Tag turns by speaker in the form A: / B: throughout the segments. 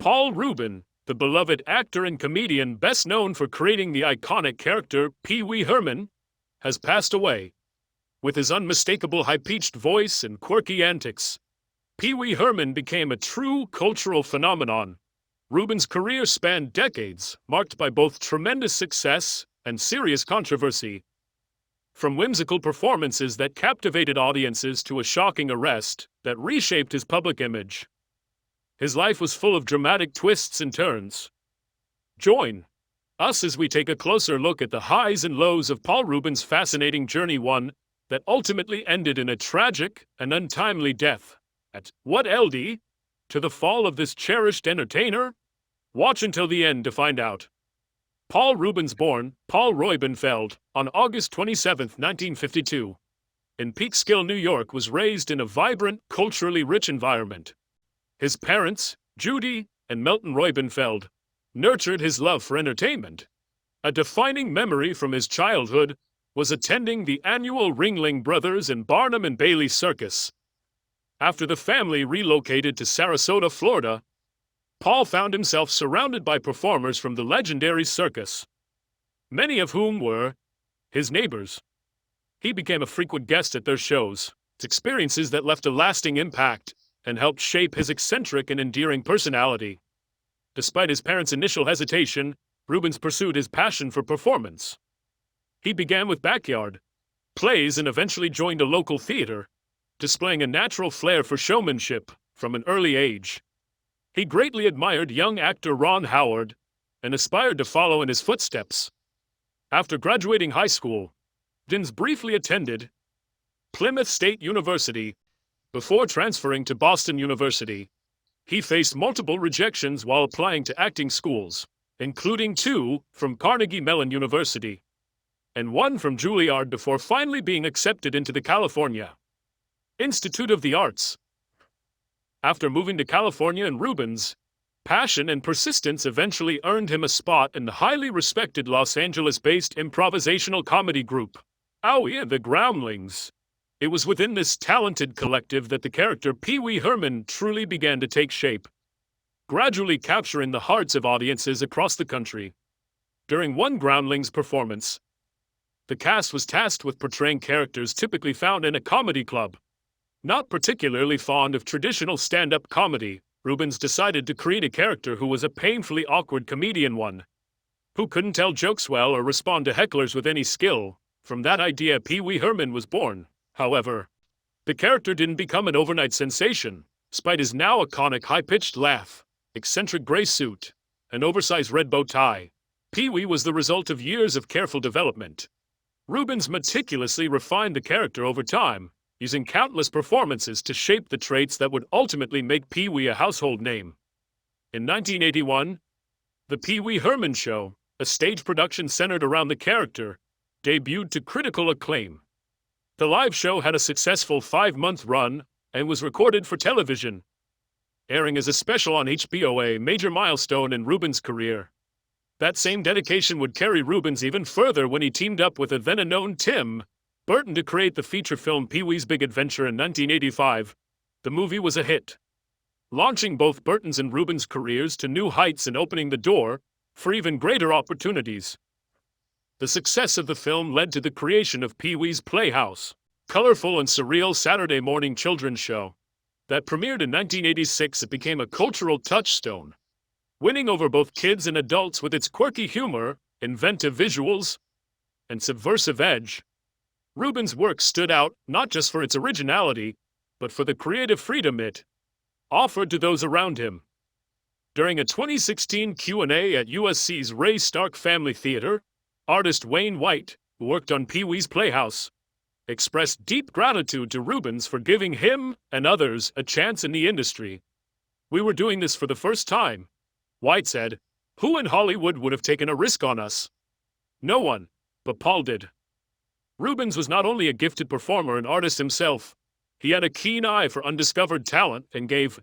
A: Paul Reubens, the beloved actor and comedian best known for creating the iconic character Pee-wee Herman, has passed away. With his unmistakable high-pitched voice and quirky antics, Pee-wee Herman became a true cultural phenomenon. Reubens' career spanned decades, marked by both tremendous success and serious controversy. From whimsical performances that captivated audiences to a shocking arrest that reshaped his public image, his life was full of dramatic twists and turns. Join us as we take a closer look at the highs and lows of Paul Reubens' fascinating journey, one that ultimately ended in a tragic and untimely death. At what LD? To the fall of this cherished entertainer? Watch until the end to find out. Paul Reubens, born Paul Reubens, on August 27, 1952, in Peekskill, New York, was raised in a vibrant, culturally rich environment. His parents, Judy and Melton Reubens, nurtured his love for entertainment. A defining memory from his childhood was attending the annual Ringling Brothers and Barnum and Bailey Circus. After the family relocated to Sarasota, Florida, Paul found himself surrounded by performers from the legendary circus, many of whom were his neighbors. He became a frequent guest at their shows, experiences that left a lasting impact and helped shape his eccentric and endearing personality. Despite his parents' initial hesitation, Reubens pursued his passion for performance. He began with backyard plays and eventually joined a local theater, displaying a natural flair for showmanship from an early age. He greatly admired young actor Ron Howard and aspired to follow in his footsteps. After graduating high school, Reubens briefly attended Plymouth State University before transferring to Boston University. He faced multiple rejections while applying to acting schools, including 2 from Carnegie Mellon University and 1 from Juilliard, before finally being accepted into the California Institute of the Arts. After moving to California, and Reubens' passion and persistence eventually earned him a spot in the highly respected Los Angeles-based improvisational comedy group, Pee-wee and the Groundlings. It was within this talented collective that the character Pee-wee Herman truly began to take shape, gradually capturing the hearts of audiences across the country. During one Groundlings performance, the cast was tasked with portraying characters typically found in a comedy club. Not particularly fond of traditional stand-up comedy, Reubens decided to create a character who was a painfully awkward comedian, one who couldn't tell jokes well or respond to hecklers with any skill. From that idea, Pee-wee Herman was born. However, the character didn't become an overnight sensation. Despite his now iconic high-pitched laugh, eccentric gray suit, and oversized red bow tie, Pee-wee was the result of years of careful development. Reubens meticulously refined the character over time, using countless performances to shape the traits that would ultimately make Pee-wee a household name. In 1981, The Pee-wee Herman Show, a stage production centered around the character, debuted to critical acclaim. The live show had a successful 5-month run and was recorded for television, airing as a special on HBO, a major milestone in Reubens' career. That same dedication would carry Reubens even further when he teamed up with a then-unknown Tim Burton to create the feature film Pee-wee's Big Adventure in 1985. The movie was a hit, launching both Burton's and Reubens' careers to new heights and opening the door for even greater opportunities. The success of the film led to the creation of Pee-wee's Playhouse, colorful and surreal Saturday morning children's show that premiered in 1986. It became a cultural touchstone, winning over both kids and adults with its quirky humor, inventive visuals, and subversive edge. Reubens' work stood out not just for its originality, but for the creative freedom it offered to those around him. During a 2016 Q&A at USC's Ray Stark Family Theater, artist Wayne White, who worked on Pee-wee's Playhouse, expressed deep gratitude to Reubens for giving him and others a chance in the industry. "We were doing this for the first time," White said. "Who in Hollywood would have taken a risk on us? No one, but Paul did." Reubens was not only a gifted performer and artist himself, he had a keen eye for undiscovered talent and gave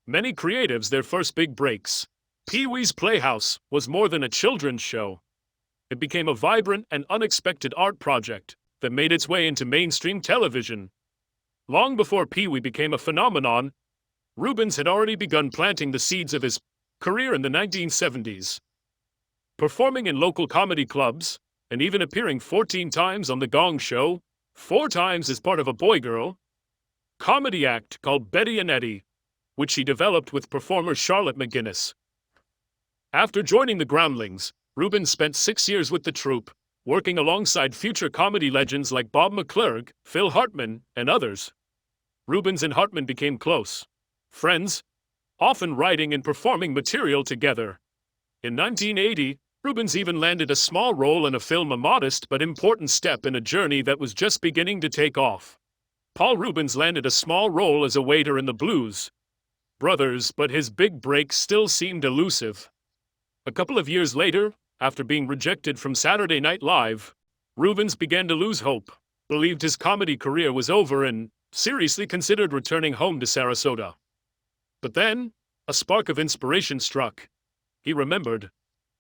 A: many creatives their first big breaks. Pee-wee's Playhouse was more than a children's show. It became a vibrant and unexpected art project that made its way into mainstream television. Long before Pee-wee became a phenomenon, Reubens had already begun planting the seeds of his Career in the 1970s. Performing in local comedy clubs, and even appearing 14 times on The Gong Show, 4 times as part of a boy girl comedy act called Betty and Eddie, which he developed with performer Charlotte McGuinness. After joining the Groundlings, Reubens spent 6 years with the troupe, working alongside future comedy legends like Bob McClurg, Phil Hartman, and others. Reubens and Hartman became close friends, often writing and performing material together. In 1980, Reubens even landed a small role in a film, a modest but important step in a journey that was just beginning to take off. Paul Reubens landed a small role as a waiter in the Blues Brothers, but his big break still seemed elusive. A couple of years later, after being rejected from Saturday Night Live, Reubens began to lose hope, believed his comedy career was over, and seriously considered returning home to Sarasota. But then, a spark of inspiration struck. He remembered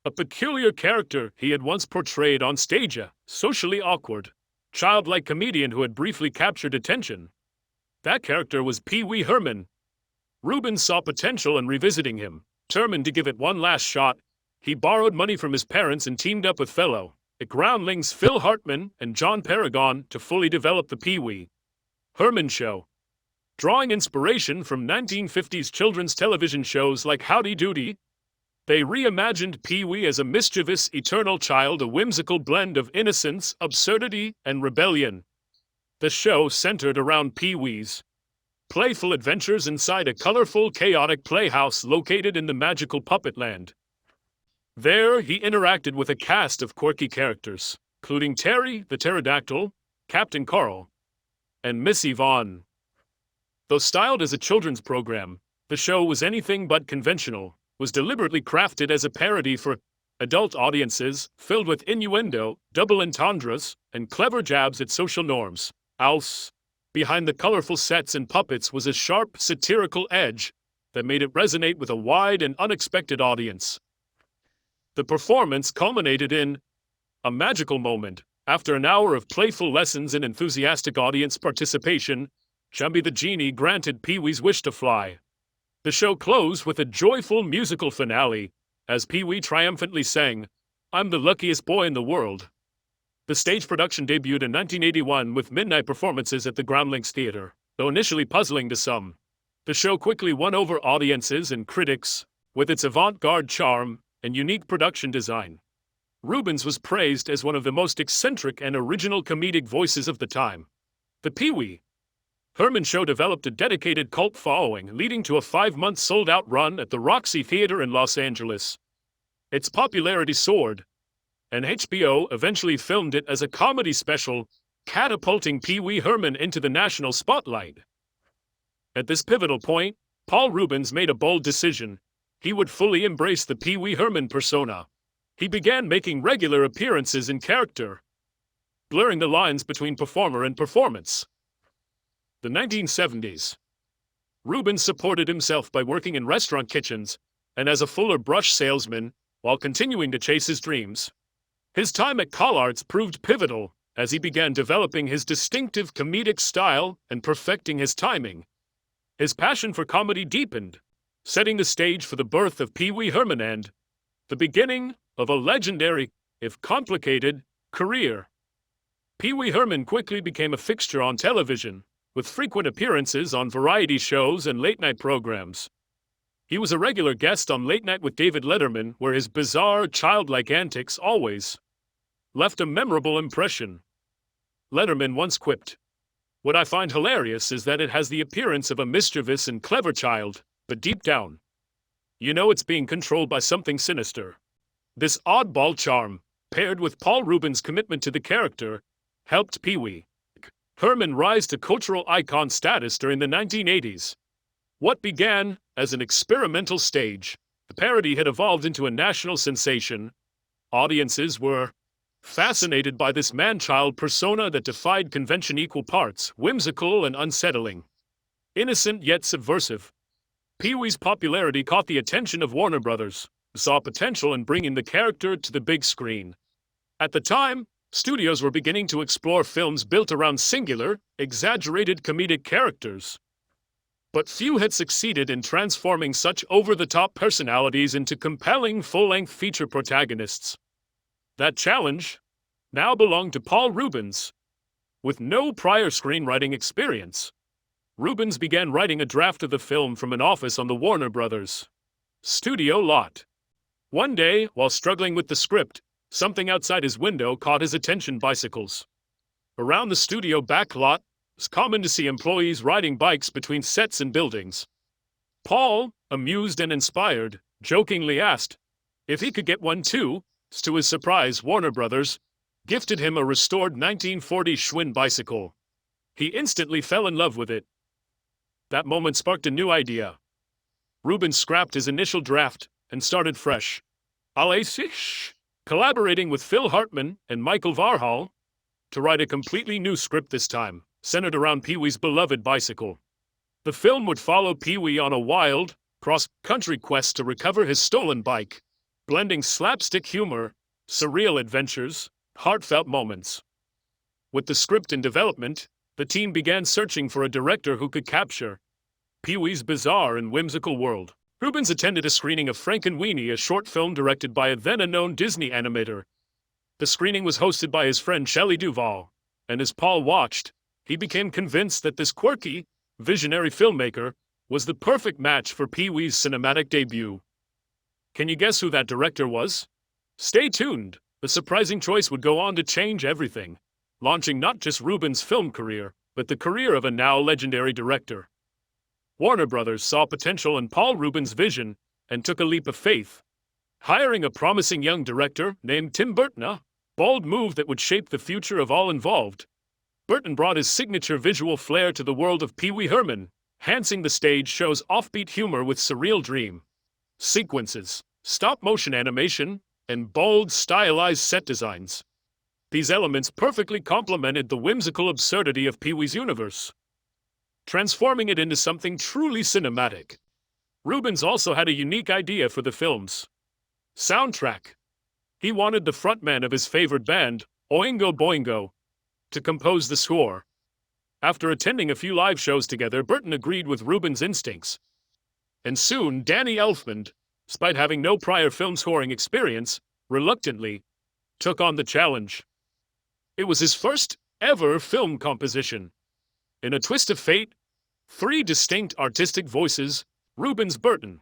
A: a peculiar character he had once portrayed on stage, a socially awkward, childlike comedian who had briefly captured attention. That character was Pee-wee Herman. Reubens saw potential in revisiting him. Determined to give it one last shot, he borrowed money from his parents and teamed up with fellow Groundlings Phil Hartman and John Paragon to fully develop the Pee-wee Herman Show. Drawing inspiration from 1950s children's television shows like Howdy Doody, they reimagined Pee-wee as a mischievous, eternal child, a whimsical blend of innocence, absurdity, and rebellion. The show centered around Pee-wee's playful adventures inside a colorful, chaotic playhouse located in the magical Puppet Land. There, he interacted with a cast of quirky characters, including Terry the Pterodactyl, Captain Carl, and Miss Yvonne. Though styled as a children's program, the show was anything but conventional, was deliberately crafted as a parody for adult audiences, filled with innuendo, double entendres, and clever jabs at social norms. Else, behind the colorful sets and puppets was a sharp, satirical edge that made it resonate with a wide and unexpected audience. The performance culminated in a magical moment. After an hour of playful lessons and enthusiastic audience participation, Chumby the Genie granted Pee-wee's wish to fly. The show closed with a joyful musical finale, as Pee-wee triumphantly sang, "I'm the luckiest boy in the world." The stage production debuted in 1981 with midnight performances at the Groundlings Theater. Though initially puzzling to some, the show quickly won over audiences and critics with its avant-garde charm and unique production design. Reubens was praised as one of the most eccentric and original comedic voices of the time. The Pee-wee Herman Show developed a dedicated cult following, leading to a 5-month sold-out run at the Roxy Theater in Los Angeles. Its popularity soared, and HBO eventually filmed it as a comedy special, catapulting Pee-wee Herman into the national spotlight. At this pivotal point, Paul Reubens made a bold decision. He would fully embrace the Pee-wee Herman persona. He began making regular appearances in character, blurring the lines between performer and performance. The 1970s. Reubens supported himself by working in restaurant kitchens and as a Fuller brush salesman while continuing to chase his dreams. His time at CalArts proved pivotal as he began developing his distinctive comedic style and perfecting his timing. His passion for comedy deepened, setting the stage for the birth of Pee-wee Herman and the beginning of a legendary, if complicated, career. Pee-wee Herman quickly became a fixture on television, with frequent appearances on variety shows and late-night programs. He was a regular guest on Late Night with David Letterman, where his bizarre, childlike antics always left a memorable impression. Letterman once quipped, "What I find hilarious is that it has the appearance of a mischievous and clever child, but deep down, you know it's being controlled by something sinister." This oddball charm, paired with Paul Reubens' commitment to the character, helped Pee-wee Herman rise to cultural icon status during the 1980s. What began as an experimental stage, the parody had evolved into a national sensation. Audiences were fascinated by this man-child persona that defied convention, equal parts whimsical and unsettling. Innocent yet subversive, Pee-wee's popularity caught the attention of Warner Brothers, who saw potential in bringing the character to the big screen. At the time, studios were beginning to explore films built around singular, exaggerated comedic characters. But few had succeeded in transforming such over-the-top personalities into compelling full-length feature protagonists. That challenge now belonged to Paul Reubens. With no prior screenwriting experience, Reubens began writing a draft of the film from an office on the Warner Brothers studio lot. One day, while struggling with the script, something outside his window caught his attention: bicycles. Around the studio back lot, it was common to see employees riding bikes between sets and buildings. Paul, amused and inspired, jokingly asked if he could get one too. To his surprise, Warner Brothers gifted him a restored 1940 Schwinn bicycle. He instantly fell in love with it. That moment sparked a new idea. Reubens scrapped his initial draft and started fresh. Collaborating with Phil Hartman and Michael Varhol to write a completely new script, this time centered around Pee-wee's beloved bicycle. The film would follow Pee-wee on a wild, cross-country quest to recover his stolen bike, blending slapstick humor, surreal adventures, heartfelt moments. With the script in development, the team began searching for a director who could capture Pee-wee's bizarre and whimsical world. Reubens attended a screening of Frankenweenie, a short film directed by a then-unknown Disney animator. The screening was hosted by his friend Shelley Duvall, and as Paul watched, he became convinced that this quirky, visionary filmmaker was the perfect match for Pee-wee's cinematic debut. Can you guess who that director was? Stay tuned. The surprising choice would go on to change everything, launching not just Reubens' film career, but the career of a now legendary director. Warner Brothers saw potential in Paul Reubens' vision and took a leap of faith, hiring a promising young director named Tim Burton, a bold move that would shape the future of all involved. Burton brought his signature visual flair to the world of Pee-wee Herman, enhancing the stage show's offbeat humor with surreal dream sequences, stop-motion animation, and bold, stylized set designs. These elements perfectly complemented the whimsical absurdity of Pee-wee's universe, transforming it into something truly cinematic. Reubens also had a unique idea for the film's soundtrack. He wanted the frontman of his favorite band, Oingo Boingo, to compose the score. After attending a few live shows together, Burton agreed with Reubens' instincts. And soon, Danny Elfman, despite having no prior film scoring experience, reluctantly took on the challenge. It was his first ever film composition. In a twist of fate, three distinct artistic voices, Reubens, Burton,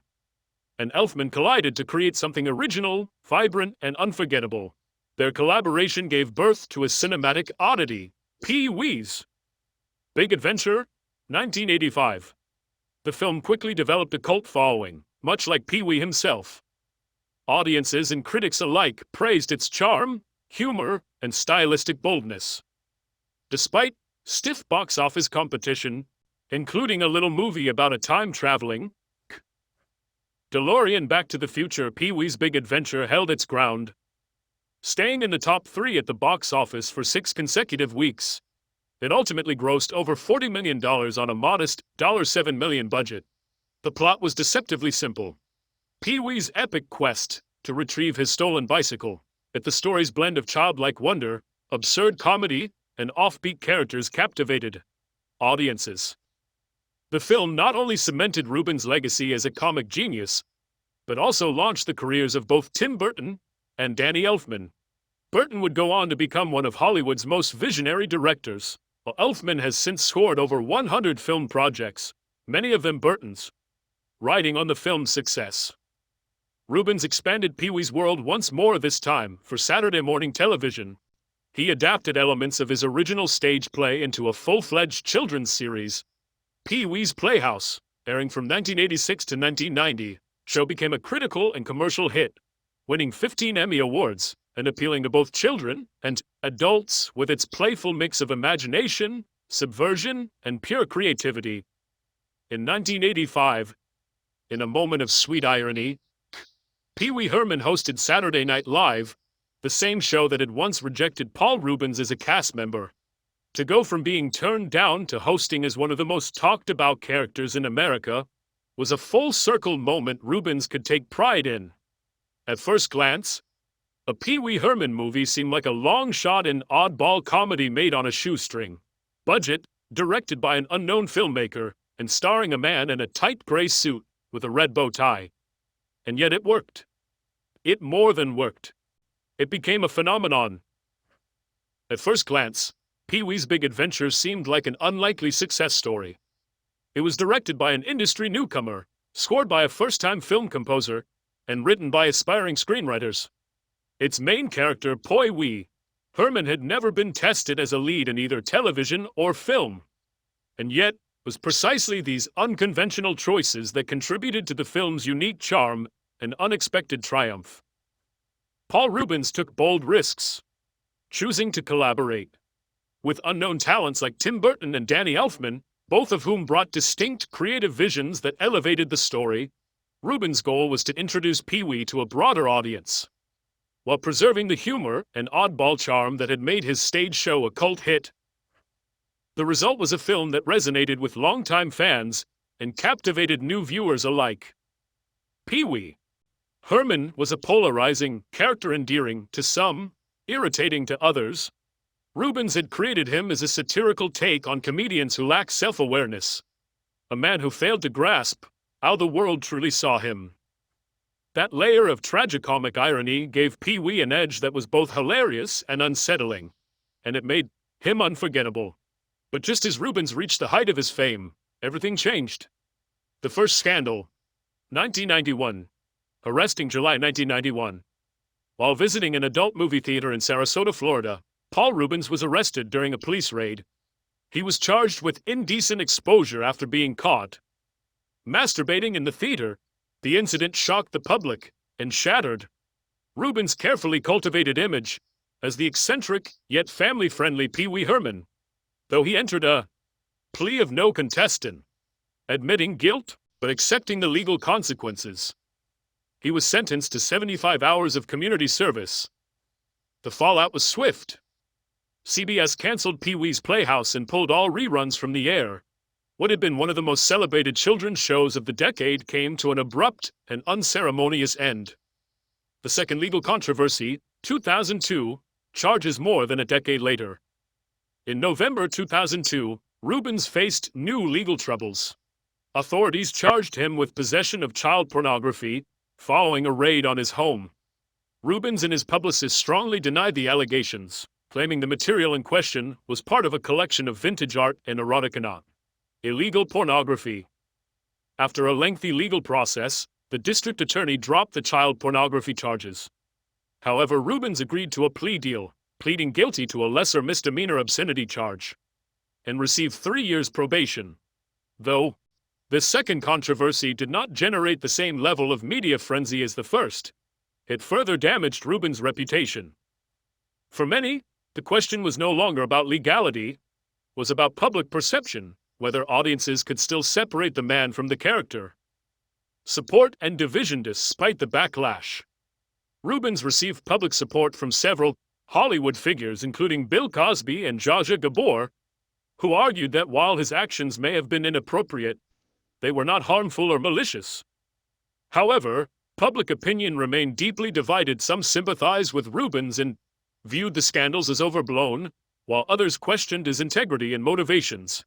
A: and Elfman, collided to create something original, vibrant, and unforgettable. Their collaboration gave birth to a cinematic oddity, Pee-wee's Big Adventure, 1985. The film quickly developed a cult following, much like Pee-wee himself. Audiences and critics alike praised its charm, humor, and stylistic boldness. Despite stiff box office competition, including a little movie about a time-traveling DeLorean, Back to the Future, Pee-wee's Big Adventure held its ground, staying in the top 3 at the box office for 6 consecutive weeks. It ultimately grossed over $40 million on a modest $7 million budget. The plot was deceptively simple. Pee-wee's epic quest to retrieve his stolen bicycle. Yet the story's blend of childlike wonder, absurd comedy, and offbeat characters captivated audiences. The film not only cemented Reubens' legacy as a comic genius, but also launched the careers of both Tim Burton and Danny Elfman. Burton would go on to become one of Hollywood's most visionary directors, while Elfman has since scored over 100 film projects, many of them Burton's, riding on the film's success. Reubens expanded Pee-wee's world once more, this time for Saturday morning television. He adapted elements of his original stage play into a full-fledged children's series, Pee-wee's Playhouse, airing from 1986 to 1990. Show became a critical and commercial hit, winning 15 Emmy Awards and appealing to both children and adults with its playful mix of imagination, subversion, and pure creativity. In 1985, in a moment of sweet irony, Pee-wee Herman hosted Saturday Night Live, the same show that had once rejected Paul Reubens as a cast member. To go from being turned down to hosting as one of the most talked-about characters in America was a full-circle moment Reubens could take pride in. At first glance, a Pee-wee Herman movie seemed like a long shot and oddball comedy made on a shoestring. Budget, directed by an unknown filmmaker, and starring a man in a tight gray suit with a red bow tie. And yet it worked. It more than worked. It became a phenomenon. At first glance, Pee-wee's Big Adventure seemed like an unlikely success story. It was directed by an industry newcomer, scored by a first-time film composer, and written by aspiring screenwriters. Its main character, Pee-wee Herman, had never been tested as a lead in either television or film. And yet, it was precisely these unconventional choices that contributed to the film's unique charm and unexpected triumph. Paul Reubens took bold risks, choosing to collaborate with unknown talents like Tim Burton and Danny Elfman, both of whom brought distinct creative visions that elevated the story. Reubens' goal was to introduce Pee-wee to a broader audience, while preserving the humor and oddball charm that had made his stage show a cult hit. The result was a film that resonated with longtime fans and captivated new viewers alike. Pee-wee Herman was a polarizing character, endearing to some, irritating to others. Reubens had created him as a satirical take on comedians who lack self-awareness, a man who failed to grasp how the world truly saw him. That layer of tragicomic irony gave Pee-wee an edge that was both hilarious and unsettling, and it made him unforgettable. But just as Reubens reached the height of his fame, everything changed. The first scandal, 1991. Arresting July 1991. While visiting an adult movie theater in Sarasota, Florida, Paul Reubens was arrested during a police raid. He was charged with indecent exposure after being caught masturbating in the theater. The incident shocked the public and shattered Reubens' carefully cultivated image as the eccentric yet family-friendly Pee-wee Herman, though he entered a plea of no contest, admitting guilt but accepting the legal consequences. He was sentenced to 75 hours of community service. The fallout was swift. CBS canceled Pee-wee's Playhouse and pulled all reruns from the air. What had been one of the most celebrated children's shows of the decade came to an abrupt and unceremonious end. The second legal controversy, 2002, charges more than a decade later. In November 2002, Reubens faced new legal troubles. Authorities charged him with possession of child pornography following a raid on his home. Reubens and his publicist strongly denied the allegations, claiming the material in question was part of a collection of vintage art and erotica. Illegal pornography. After a lengthy legal process, the district attorney dropped the child pornography charges. However, Reubens agreed to a plea deal, pleading guilty to a lesser misdemeanor obscenity charge, and received 3 years probation. Though this second controversy did not generate the same level of media frenzy as the first, it further damaged Reubens' reputation. For many, the question was no longer about legality, it was about public perception, whether audiences could still separate the man from the character. Support and division. Despite the backlash, Reubens received public support from several Hollywood figures, including Bill Cosby and Zsa Zsa Gabor, who argued that while his actions may have been inappropriate, they were not harmful or malicious. However, public opinion remained deeply divided. Some sympathized with Reubens and viewed the scandals as overblown, while others questioned his integrity and motivations.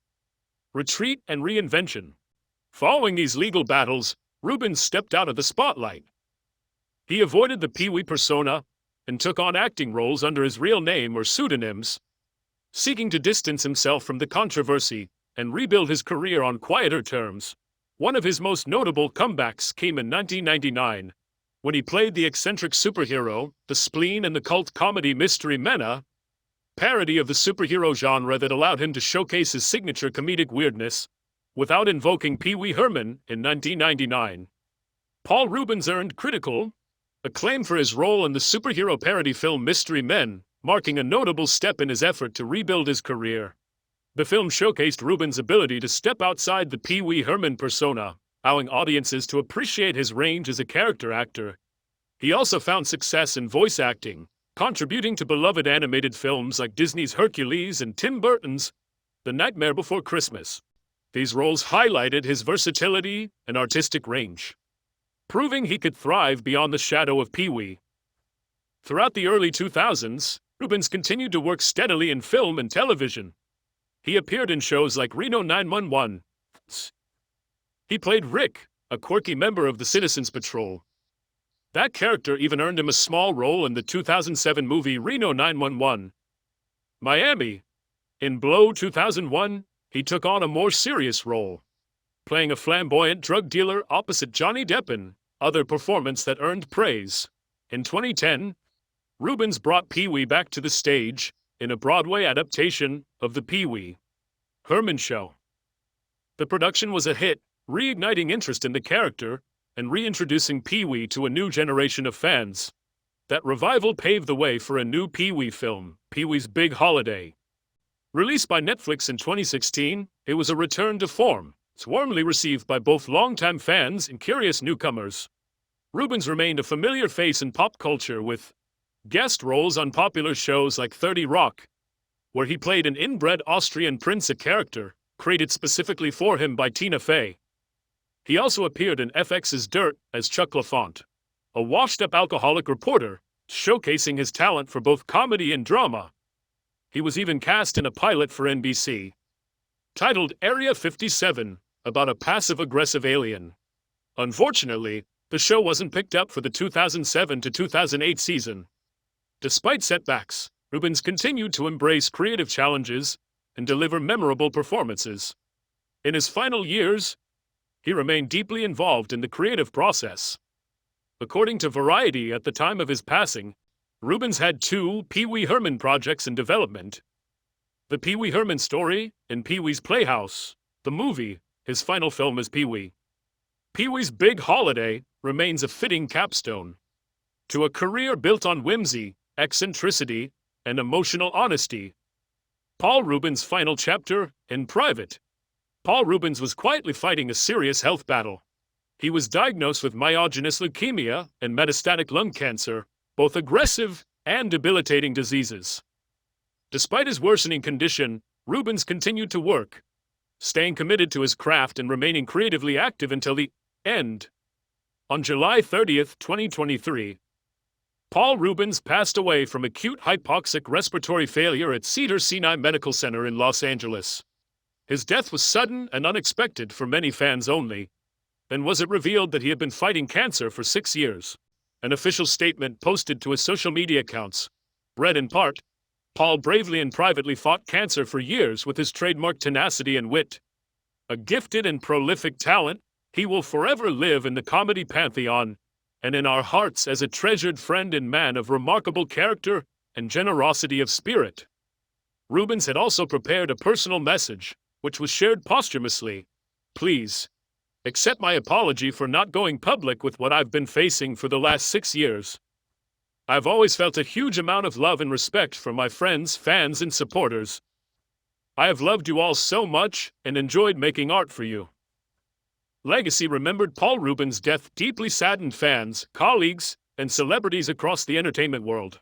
A: Retreat and reinvention. Following these legal battles, Reubens stepped out of the spotlight. He avoided the Pee-wee persona and took on acting roles under his real name or pseudonyms, seeking to distance himself from the controversy and rebuild his career on quieter terms. One of his most notable comebacks came in 1999, when he played the eccentric superhero, the spleen, in the cult comedy Mystery Men, a parody of the superhero genre that allowed him to showcase his signature comedic weirdness without invoking Pee-wee Herman. In 1999, Paul Reubens earned critical acclaim for his role in the superhero parody film Mystery Men, marking a notable step in his effort to rebuild his career. The film showcased Reubens' ability to step outside the Pee-wee Herman persona, allowing audiences to appreciate his range as a character actor. He also found success in voice acting, contributing to beloved animated films like Disney's Hercules and Tim Burton's The Nightmare Before Christmas. These roles highlighted his versatility and artistic range, proving he could thrive beyond the shadow of Pee-wee. Throughout the early 2000s, Reubens continued to work steadily in film and television. He appeared in shows like Reno 911, He played Rick, a quirky member of the Citizens Patrol. That character even earned him a small role in the 2007 movie Reno 911. Miami. In Blow 2001, he took on a more serious role, playing a flamboyant drug dealer opposite Johnny Depp, in other performance that earned praise. In 2010, Reubens brought Pee-wee back to the stage in a Broadway adaptation of The Pee-wee Herman Show. The production was a hit, reigniting interest in the character and reintroducing Pee-wee to a new generation of fans. That revival paved the way for a new Pee-wee film, Pee-wee's Big Holiday. Released by Netflix in 2016, it was a return to form. It's warmly received by both longtime fans and curious newcomers. Reubens remained a familiar face in pop culture with guest roles on popular shows like 30 Rock, where he played an inbred Austrian prince, a character created specifically for him by Tina Fey. He also appeared in FX's Dirt as Chuck LaFont, a washed-up alcoholic reporter, showcasing his talent for both comedy and drama. He was even cast in a pilot for NBC, titled Area 57, about a passive-aggressive alien. Unfortunately, the show wasn't picked up for the 2007 to 2008 season. Despite setbacks, Reubens continued to embrace creative challenges and deliver memorable performances. In his final years, he remained deeply involved in the creative process. According to Variety, at the time of his passing, Reubens had 2 Pee-wee Herman projects in development. The Pee-wee Herman story and Pee-wee's Playhouse, the movie, his final film as Pee-wee. Pee-wee's Big Holiday remains a fitting capstone to a career built on whimsy, eccentricity, and emotional honesty. Paul Reubens' final chapter, in private. Paul Reubens was quietly fighting a serious health battle. He was diagnosed with myogenic leukemia and metastatic lung cancer, both aggressive and debilitating diseases. Despite his worsening condition, Reubens continued to work, staying committed to his craft and remaining creatively active until the end. On July 30, 2023, Paul Reubens passed away from acute hypoxic respiratory failure at Cedars-Sinai Medical Center in Los Angeles. His death was sudden and unexpected for many fans only. Then was it revealed that he had been fighting cancer for 6 years. An official statement posted to his social media accounts read in part, "Paul bravely and privately fought cancer for years with his trademark tenacity and wit. A gifted and prolific talent, he will forever live in the comedy pantheon and in our hearts as a treasured friend and man of remarkable character and generosity of spirit." Reubens had also prepared a personal message, which was shared posthumously. "Please accept my apology for not going public with what I've been facing for the last 6 years. I've always felt a huge amount of love and respect from my friends, fans, and supporters. I have loved you all so much and enjoyed making art for you." Legacy remembered Paul Reubens' death deeply saddened fans, colleagues, and celebrities across the entertainment world.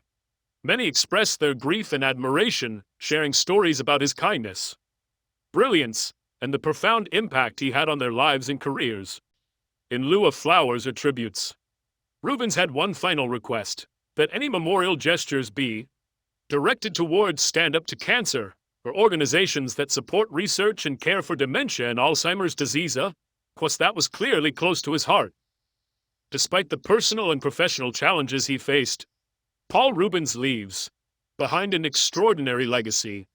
A: Many expressed their grief and admiration, sharing stories about his kindness, brilliance, and the profound impact he had on their lives and careers. In lieu of flowers or tributes, Reubens had one final request, that any memorial gestures be directed towards Stand Up to Cancer, or organizations that support research and care for dementia and Alzheimer's disease, cause that was clearly close to his heart. Despite the personal and professional challenges he faced, Paul Reubens leaves behind an extraordinary legacy.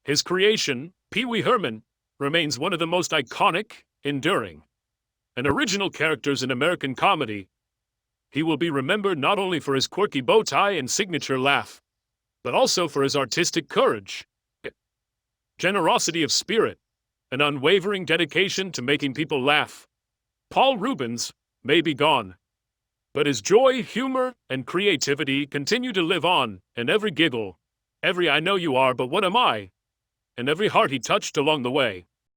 A: His creation, Pee-wee Herman, remains one of the most iconic, enduring, and original characters in American comedy. He will be remembered not only for his quirky bow tie and signature laugh, but also for his artistic courage, generosity of spirit, and unwavering dedication to making people laugh. Paul Reubens may be gone, but his joy, humor, and creativity continue to live on in every giggle, every "I know you are, but what am I?" and every heart he touched along the way.